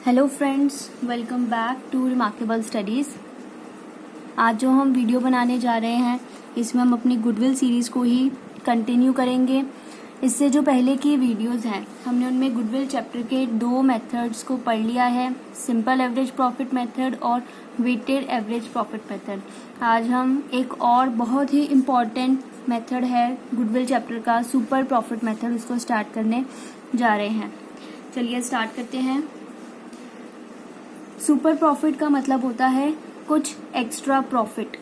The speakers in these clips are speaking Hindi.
Hello friends, welcome back to remarkable studies. आज जो हम वीडियो बनाने जा रहे हैं इसमें हम अपनी गुडविल सीरीज़ को ही कंटिन्यू करेंगे। इससे जो पहले की वीडियोस हैं हमने उनमें गुडविल चैप्टर के 2 मेथड्स को पढ़ लिया है, सिंपल एवरेज प्रॉफिट मेथड और वेटेड एवरेज प्रॉफिट मेथड। आज हम एक और बहुत ही इम्पॉर्टेंट मेथड है गुडविल चैप्टर का, सुपर प्रॉफिट मेथड, उसको स्टार्ट करने जा रहे हैं। चलिए स्टार्ट करते हैं। सुपर प्रॉफिट का मतलब होता है कुछ एक्स्ट्रा प्रॉफिट।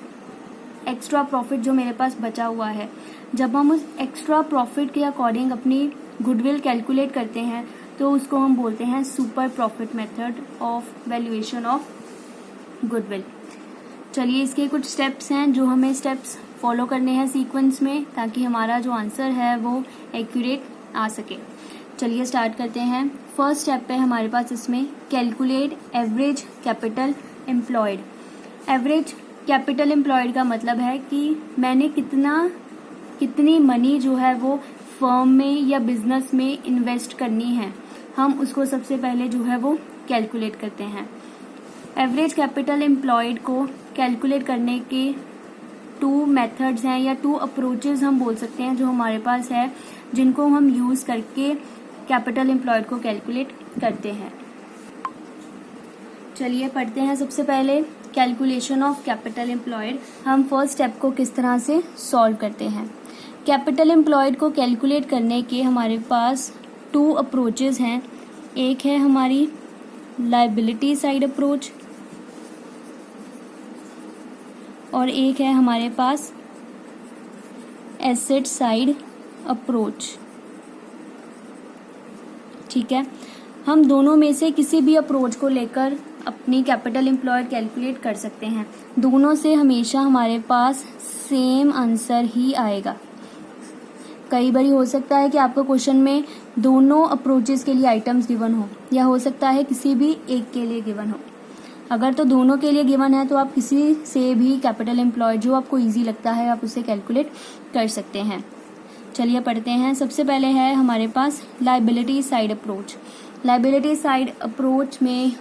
एक्स्ट्रा प्रॉफिट जो मेरे पास बचा हुआ है, जब हम उस एक्स्ट्रा प्रॉफिट के अकॉर्डिंग अपनी गुडविल कैलकुलेट करते हैं तो उसको हम बोलते हैं super profit method of valuation of goodwill. चलिए इसके कुछ स्टेप्स हैं जो हमें स्टेप्स फॉलो करने हैं सीक्वेंस में, ताकि हमारा जो आंसर है वो एक्यूरेट आ सके। चलिए स्टार्ट करते हैं। फर्स्ट स्टेप है हमारे पास इसमें calculate average capital employed. Average capital employed का मतलब है कि मैंने कितनी मनी जो है वो फर्म में या बिजनेस में इन्वेस्ट करनी है, हम उसको सबसे पहले जो है वो कैलकुलेट करते हैं। एवरेज कैपिटल एम्प्लॉयड को कैलकुलेट करने के 2 मेथड्स हैं या 2 अप्रोचेस हम बोल सकते हैं जो हमारे पास है, जिनको हम यूज करके कैपिटल एम्प्लॉयड को कैलकुलेट करते हैं। चलिए पढ़ते हैं। सबसे पहले कैलकुलेशन ऑफ कैपिटल एम्प्लॉयड। हम फर्स्ट स्टेप को किस तरह से सॉल्व करते हैं। कैपिटल एम्प्लॉयड को कैलकुलेट करने के हमारे पास 2 अप्रोचेस हैं। एक है हमारी लायबिलिटी साइड अप्रोच और एक है हमारे पास एसेट साइड अप्रोच। ठीक है, हम दोनों में से किसी भी अप्रोच को लेकर अपनी कैपिटल एम्प्लॉयड कैलकुलेट कर सकते हैं। दोनों से हमेशा हमारे पास सेम आंसर ही आएगा। कई बार हो सकता है कि आपको क्वेश्चन में दोनों अप्रोचेस के लिए आइटम्स गिवन हो, या हो सकता है किसी भी एक के लिए गिवन हो। अगर तो दोनों के लिए गिवन है तो आप किसी से भी कैपिटल एम्प्लॉयड जो आपको इजी लगता है आप उसे कैलकुलेट कर सकते हैं। चलिए पढ़ते हैं। सबसे पहले है हमारे पास liability side approach. Liability side approach में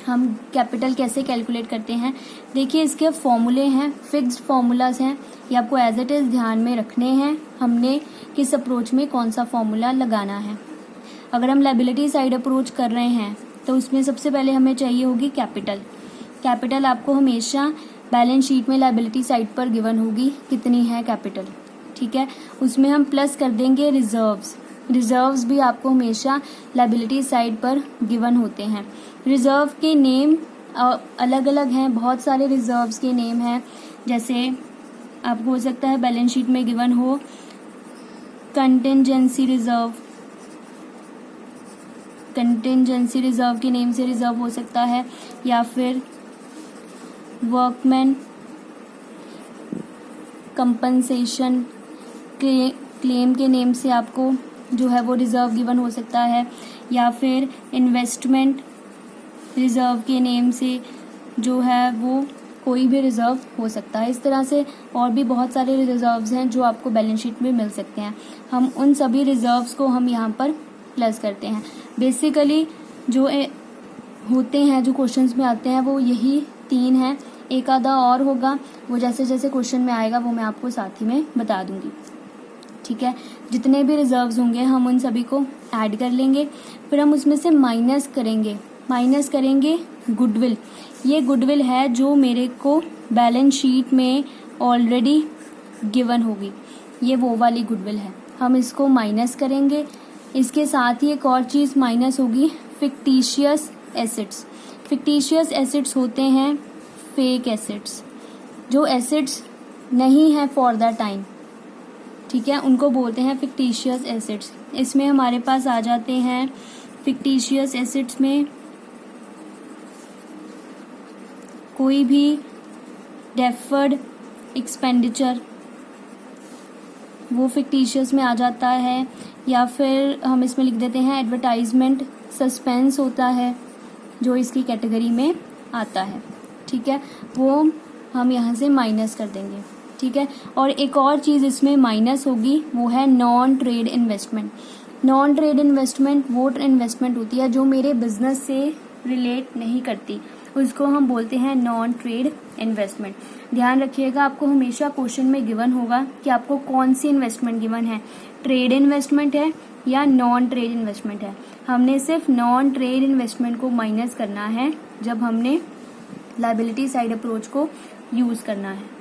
हम कैपिटल कैसे कैलकुलेट करते हैं, देखिए इसके फॉर्मूले हैं, फिक्स्ड फॉर्मूलाज हैं, ये आपको एज इट इज ध्यान में रखने हैं हमने किस अप्रोच में कौन सा फॉर्मूला लगाना है। अगर हम लायबिलिटी साइड अप्रोच कर रहे हैं तो उसमें सबसे पहले हमें चाहिए होगी कैपिटल। कैपिटल आपको हमेशा बैलेंस शीट में लायबिलिटी साइड पर गिवन होगी कितनी है कैपिटल। ठीक है, उसमें हम प्लस कर देंगे रिजर्व्स। रिजर्व्स भी आपको हमेशा लायबिलिटी साइड पर गिवन होते हैं। रिजर्व के नेम अलग अलग हैं, बहुत सारे रिजर्व्स के नेम हैं। जैसे आपको हो सकता है बैलेंस शीट में गिवन हो कंटिंजेंसी रिजर्व, कंटिंजेंसी रिजर्व के नेम से रिजर्व हो सकता है, या फिर वर्कमैन कंपनसेशन क्लेम के नेम से आपको जो है वो रिजर्व गिवन हो सकता है, या फिर इन्वेस्टमेंट रिजर्व के नेम से जो है वो कोई भी रिजर्व हो सकता है। इस तरह से और भी बहुत सारे रिजर्व्स हैं जो आपको बैलेंस शीट में मिल सकते हैं। हम उन सभी रिजर्व्स को हम यहाँ पर प्लस करते हैं। बेसिकली जो होते हैं, जो क्वेश्चंस में आते हैं, वो यही 3 हैं। एक आधा और होगा, वो जैसे जैसे क्वेश्चन में आएगा वो मैं आपको साथ ही में बता दूंगी। ठीक है, जितने भी रिजर्व्स होंगे हम उन सभी को ऐड कर लेंगे, फिर हम उसमें से माइनस करेंगे गुडविल। ये गुडविल है जो मेरे को बैलेंस शीट में ऑलरेडी गिवन होगी, ये वो वाली गुडविल है, हम इसको माइनस करेंगे। इसके साथ ही एक और चीज़ माइनस होगी, फिक्टिशियस एसेट्स। फिक्टिशियस एसेट्स होते हैं फेक एसेट्स, जो एसेट्स नहीं है फॉर द टाइम। ठीक है, उनको बोलते हैं फिक्टिशियस एसेट्स। इसमें हमारे पास आ जाते हैं फिक्टिशियस एसेट्स में कोई भी डेफर्ड एक्सपेंडिचर, वो फिक्टिशियस में आ जाता है, या फिर हम इसमें लिख देते हैं एडवर्टाइजमेंट सस्पेंस होता है जो इसकी कैटेगरी में आता है। ठीक है, वो हम यहाँ से माइनस कर देंगे। ठीक है, और एक और चीज़ इसमें माइनस होगी, वो है non trade investment. Non trade investment वो इन्वेस्टमेंट होती है जो मेरे बिजनेस से रिलेट नहीं करती, उसको हम बोलते हैं नॉन ट्रेड इन्वेस्टमेंट। ध्यान रखिएगा, आपको हमेशा क्वेश्चन में गिवन होगा कि आपको कौन सी इन्वेस्टमेंट गिवन है, ट्रेड इन्वेस्टमेंट है या नॉन ट्रेड इन्वेस्टमेंट है। हमने सिर्फ नॉन ट्रेड इन्वेस्टमेंट को माइनस करना है जब हमने लायबिलिटी साइड अप्रोच को यूज करना है।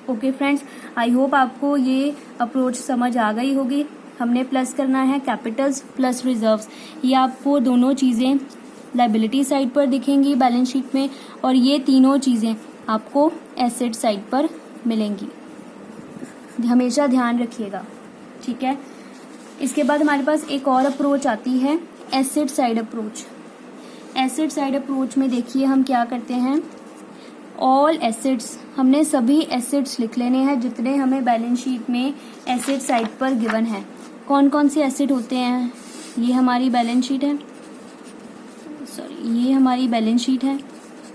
ओके फ्रेंड्स, आई होप आपको ये अप्रोच समझ आ गई होगी। हमने प्लस करना है कैपिटल्स प्लस रिजर्व्स। ये आपको दोनों चीज़ें लायबिलिटी साइड पर दिखेंगी बैलेंस शीट में, और ये तीनों चीज़ें आपको एसेट साइड पर मिलेंगी। हमेशा ध्यान रखिएगा, ठीक है। इसके बाद हमारे पास एक और अप्रोच आती है, asset side approach. Asset side approach में देखिए हम क्या करते हैं, ऑल एसेट्स, हमने सभी एसेट्स लिख लेने हैं जितने हमें बैलेंस शीट में एसेट साइड पर गिवन है। कौन कौन से एसेट होते हैं, ये हमारी बैलेंस शीट है, ये हमारी बैलेंस शीट है,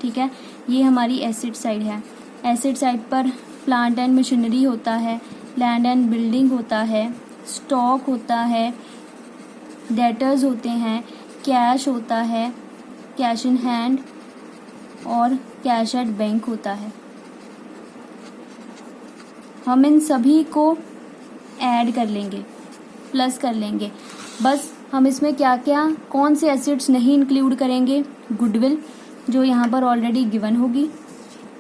ठीक है। ये हमारी एसेट साइड है। एसेट साइड पर प्लांट एंड मशीनरी होता है, लैंड एंड बिल्डिंग होता है, स्टॉक होता है, डेटर्स होते हैं, कैश होता है, कैश इन हैंड और कैश एट बैंक होता है। हम इन सभी को ऐड कर लेंगे, प्लस कर लेंगे। बस हम इसमें क्या क्या कौन से एसेट्स नहीं इंक्लूड करेंगे, गुडविल जो यहाँ पर ऑलरेडी गिवन होगी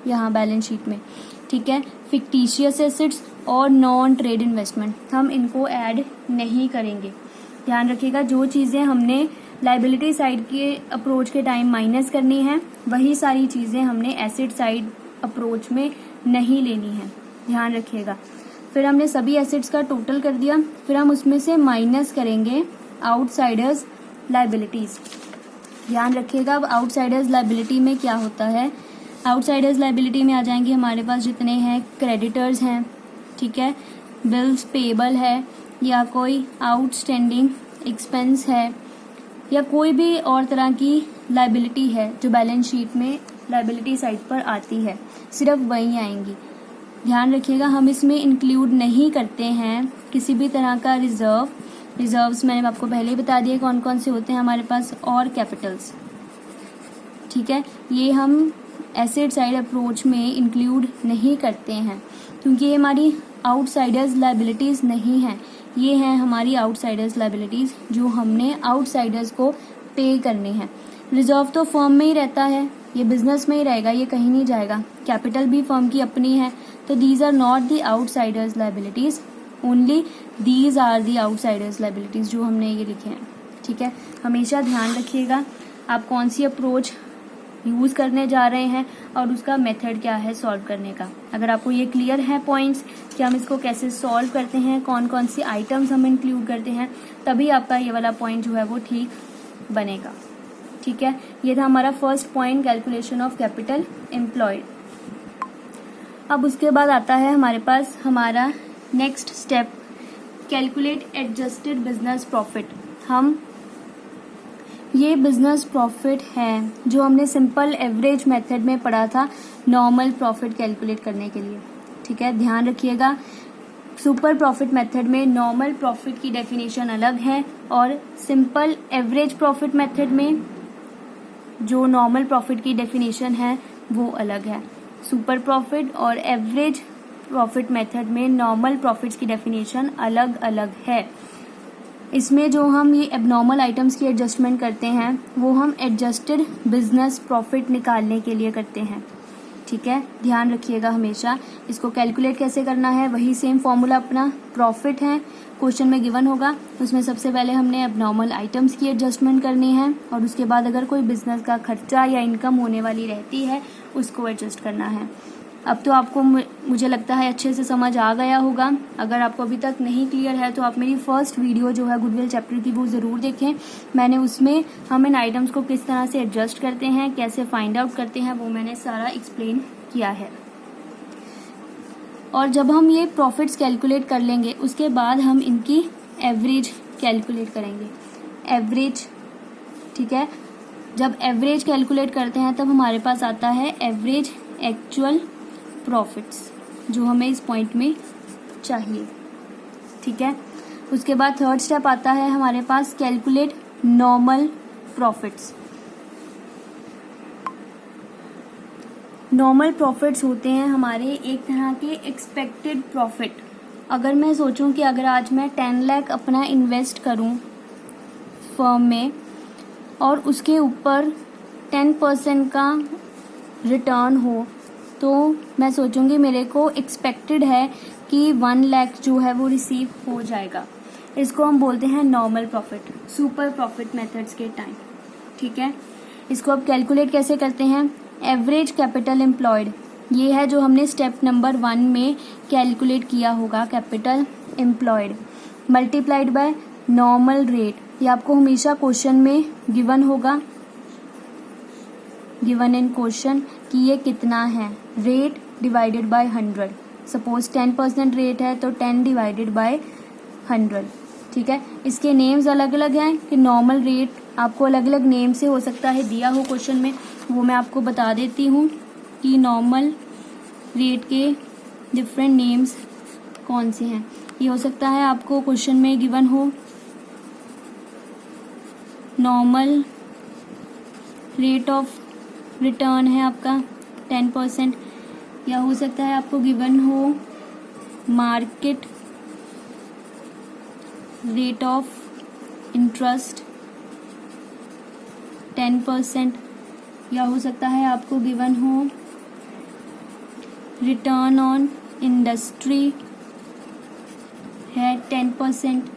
यहाँ बैलेंस शीट में, ठीक है। फिक्टिशियस एसेट्स और नॉन ट्रेड इन्वेस्टमेंट, हम इनको ऐड नहीं करेंगे। ध्यान रखिएगा, जो चीज़ें हमने लायबिलिटी साइड के अप्रोच के टाइम माइनस करनी है, वही सारी चीज़ें हमने एसेट साइड अप्रोच में नहीं लेनी है। ध्यान रखिएगा। फिर हमने सभी एसेट्स का टोटल कर दिया, फिर हम उसमें से माइनस करेंगे आउटसाइडर्स लायबिलिटीज। ध्यान रखिएगा, अब आउटसाइडर्स लायबिलिटी में क्या होता है, आउटसाइडर्स लायबिलिटी में आ जाएंगे हमारे पास जितने हैं क्रेडिटर्स हैं, ठीक है, बिल्स पेबल है, या कोई आउटस्टैंडिंग एक्सपेंस है, या कोई भी और तरह की लायबिलिटी है जो बैलेंस शीट में लायबिलिटी साइड पर आती है, सिर्फ वही आएंगी। ध्यान रखिएगा, हम इसमें इंक्लूड नहीं करते हैं किसी भी तरह का रिजर्व। रिजर्व्स मैंने आपको पहले ही बता दिए कौन कौन से होते हैं हमारे पास, और कैपिटल्स, ठीक है। ये हम एसेट साइड अप्रोच में इंक्लूड नहीं करते हैं क्योंकि ये हमारी आउटसाइडर्स लायबिलिटीज नहीं है, ये हैं हमारी आउटसाइडर्स लायबिलिटीज जो हमने आउटसाइडर्स को पे करनी है। रिजर्व तो फर्म में ही रहता है, ये बिजनेस में ही रहेगा, ये कहीं नहीं जाएगा। कैपिटल भी फर्म की अपनी है, तो these are not the outsiders liabilities, only these are the outsiders liabilities जो हमने ये लिखे हैं, ठीक है। हमेशा ध्यान रखिएगा आप कौन सी अप्रोच यूज करने जा रहे हैं और उसका मेथड क्या है सॉल्व करने का। अगर आपको ये क्लियर है पॉइंट्स कि हम इसको कैसे सॉल्व करते हैं, कौन कौन सी आइटम्स हम इंक्लूड करते हैं, तभी आपका ये वाला पॉइंट जो है वो ठीक बनेगा, ठीक है। ये था हमारा first point, calculation of capital employed. अब उसके बाद आता है हमारे पास हमारा next step, calculate adjusted business profit. हम ये बिजनेस प्रॉफिट है जो हमने सिंपल एवरेज मेथड में पढ़ा था नॉर्मल प्रॉफिट कैलकुलेट करने के लिए, ठीक है। ध्यान रखिएगा, सुपर प्रॉफिट मेथड में नॉर्मल प्रॉफिट की डेफिनेशन अलग है और सिंपल एवरेज प्रॉफिट मेथड में जो नॉर्मल प्रॉफिट की डेफिनेशन है वो अलग है। सुपर प्रॉफिट और एवरेज प्रॉफिट मेथड में नॉर्मल प्रॉफिट्स की डेफिनेशन अलग अलग है। इसमें जो हम ये एबनॉर्मल आइटम्स की एडजस्टमेंट करते हैं वो हम एडजस्टेड बिजनेस प्रॉफिट निकालने के लिए करते हैं, ठीक है। ध्यान रखिएगा हमेशा, इसको कैलकुलेट कैसे करना है, वही सेम फॉर्मूला अपना प्रॉफिट है, क्वेश्चन में गिवन होगा, उसमें सबसे पहले हमने एबनॉर्मल आइटम्स की एडजस्टमेंट करनी है और उसके बाद अगर कोई बिजनेस का खर्चा या इनकम होने वाली रहती है उसको एडजस्ट करना है। अब तो आपको मुझे लगता है अच्छे से समझ आ गया होगा। अगर आपको अभी तक नहीं क्लियर है तो आप मेरी फर्स्ट वीडियो जो है गुडविल चैप्टर की वो ज़रूर देखें। मैंने उसमें हम इन आइटम्स को किस तरह से एडजस्ट करते हैं, कैसे फाइंड आउट करते हैं, वो मैंने सारा एक्सप्लेन किया है। और जब हम ये प्रॉफिट्स कैलकुलेट कर लेंगे उसके बाद हम इनकी एवरेज कैलकुलेट करेंगे, एवरेज, ठीक है। जब एवरेज कैलकुलेट करते हैं तब हमारे पास आता है एवरेज एक्चुअल प्रॉफिट्स जो हमें इस पॉइंट में चाहिए, ठीक है। उसके बाद थर्ड स्टेप आता है हमारे पास calculate normal profits. Normal profits होते हैं हमारे एक तरह के एक्सपेक्टेड प्रॉफिट। अगर मैं सोचूं कि अगर आज मैं 10 लाख अपना इन्वेस्ट करूं फर्म में और उसके ऊपर 10% का रिटर्न हो, तो मैं सोचूंगी मेरे को एक्सपेक्टेड है कि 1 लाख जो है वो रिसीव हो जाएगा। इसको हम बोलते हैं normal profit, super profit methods के टाइम। ठीक है, इसको अब कैलकुलेट कैसे करते हैं? एवरेज कैपिटल एम्प्लॉयड, ये है जो हमने स्टेप नंबर 1 में कैलकुलेट किया होगा, capital employed multiplied by normal rate. ये आपको हमेशा क्वेश्चन में गिवन होगा, गिवन इन क्वेश्चन कि ये कितना है। Rate divided by 100, suppose 10% rate है तो 10 डिवाइडेड बाय 100। ठीक है, इसके नेम्स अलग अलग हैं कि नॉर्मल रेट आपको अलग अलग नेम से हो सकता है दिया हो क्वेश्चन में, वो मैं आपको बता देती हूँ कि नॉर्मल रेट के डिफरेंट नेम्स कौन से हैं। ये हो सकता है आपको क्वेश्चन में गिवन हो नॉर्मल रेट ऑफ रिटर्न है आपका 10%, या हो सकता है आपको गिवन हो मार्केट रेट ऑफ इंटरेस्ट 10%, या हो सकता है आपको गिवन हो रिटर्न ऑन इंडस्ट्री है 10%,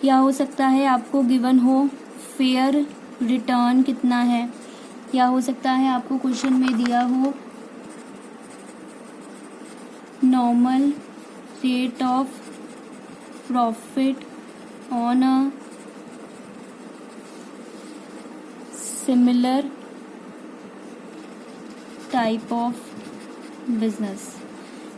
या हो सकता है आपको गिवन हो फेयर रिटर्न कितना है, या हो सकता है आपको क्वेश्चन में दिया हो normal rate of profit on a similar type of business.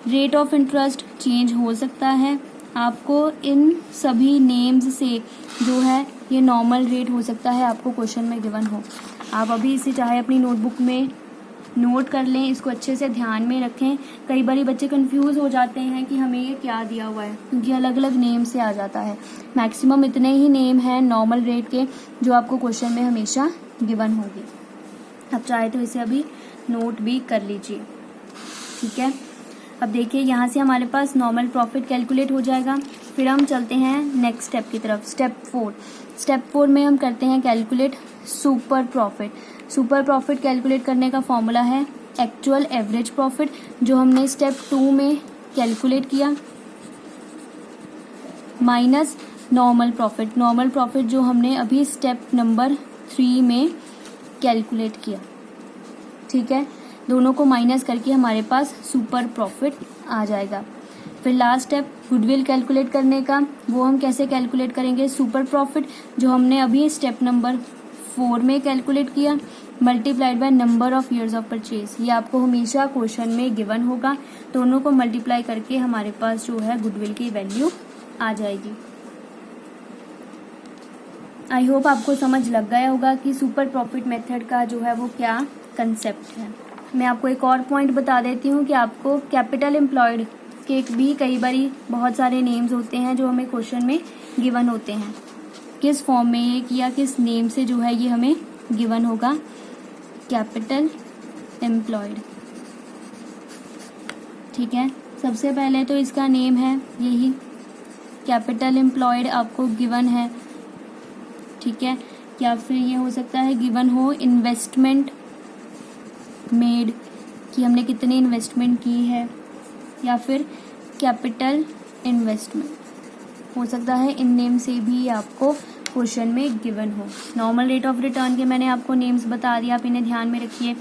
Rate of interest change हो सकता है, आपको इन सभी नेम्स से जो है ये नॉर्मल रेट हो सकता है आपको क्वेश्चन में गिवन हो। आप अभी इसे चाहे अपनी नोटबुक में नोट कर लें, इसको अच्छे से ध्यान में रखें। कई बार बच्चे कंफ्यूज हो जाते हैं कि हमें ये क्या दिया हुआ है, क्योंकि अलग अलग नेम से आ जाता है। मैक्सिमम इतने ही नेम हैं नॉर्मल रेट के जो आपको क्वेश्चन में हमेशा गिवन होगी। आप चाहे तो इसे अभी नोट भी कर लीजिए। ठीक है, अब देखिए यहाँ से हमारे पास नॉर्मल प्रॉफिट कैलकुलेट हो जाएगा। फिर हम चलते हैं नेक्स्ट स्टेप की तरफ, स्टेप 4। स्टेप 4 में हम करते हैं calculate super profit. Super profit calculate करने का फॉर्मूला है एक्चुअल एवरेज प्रॉफिट, जो हमने स्टेप 2 में कैलकुलेट किया, minus normal profit. Normal profit जो हमने अभी स्टेप नंबर 3 में कैलकुलेट किया। ठीक है, दोनों को माइनस करके हमारे पास सुपर प्रॉफिट आ जाएगा। फिर लास्ट स्टेप गुडविल कैलकुलेट करने का, वो हम कैसे कैलकुलेट करेंगे? सुपर प्रॉफिट जो हमने अभी स्टेप नंबर 4 में कैलकुलेट किया, multiplied by number of years of purchase. ये आपको हमेशा क्वेश्चन में गिवन होगा। दोनों को मल्टीप्लाई करके हमारे पास जो है गुडविल की वैल्यू आ जाएगी। आई होप आपको समझ लग गया होगा कि सुपर प्रॉफिट मेथड का जो है वो क्या कंसेप्ट है। मैं आपको एक और पॉइंट बता देती हूँ कि आपको कैपिटल एम्प्लॉयड के भी कई बारी बहुत सारे नेम्स होते हैं जो हमें क्वेश्चन में गिवन होते हैं। किस फॉर्म में ये किया, किस नेम से जो है ये हमें गिवन होगा, कैपिटल एम्प्लॉयड। ठीक है, सबसे पहले तो इसका नेम है यही कैपिटल एम्प्लॉयड आपको गिवन है। ठीक है, या फिर ये हो सकता है गिवन हो इन्वेस्टमेंट मेड, कि हमने कितनी इन्वेस्टमेंट की है, या फिर कैपिटल इन्वेस्टमेंट हो सकता है। इन नेम से भी आपको क्वेश्चन में गिवन हो। नॉर्मल रेट ऑफ रिटर्न के मैंने आपको नेम्स बता दिया, आप इन्हें ध्यान में रखिए,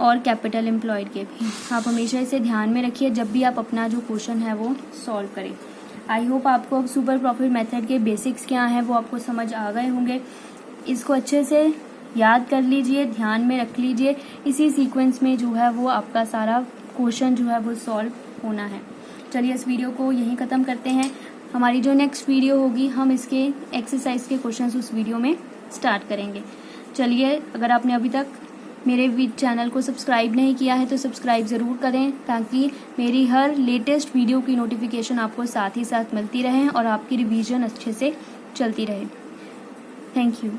और कैपिटल एम्प्लॉयड के भी आप हमेशा इसे ध्यान में रखिए जब भी आप अपना जो क्वेश्चन है वो सॉल्व करें। आई होप आपको अब सुपर प्रॉफिट मेथड के बेसिक्स क्या हैं वो आपको समझ आ गए होंगे। इसको अच्छे से याद कर लीजिए, ध्यान में रख लीजिए। इसी सीक्वेंस में जो है वो आपका सारा क्वेश्चन जो है वो सॉल्व होना है। चलिए इस वीडियो को यहीं ख़त्म करते हैं। हमारी जो नेक्स्ट वीडियो होगी हम इसके एक्सरसाइज के क्वेश्चंस उस वीडियो में स्टार्ट करेंगे। चलिए, अगर आपने अभी तक मेरे चैनल को सब्सक्राइब नहीं किया है तो सब्सक्राइब ज़रूर करें, ताकि मेरी हर लेटेस्ट वीडियो की नोटिफिकेशन आपको साथ ही साथ मिलती रहे और आपकी रिवीजन अच्छे से चलती रहे। Thank you.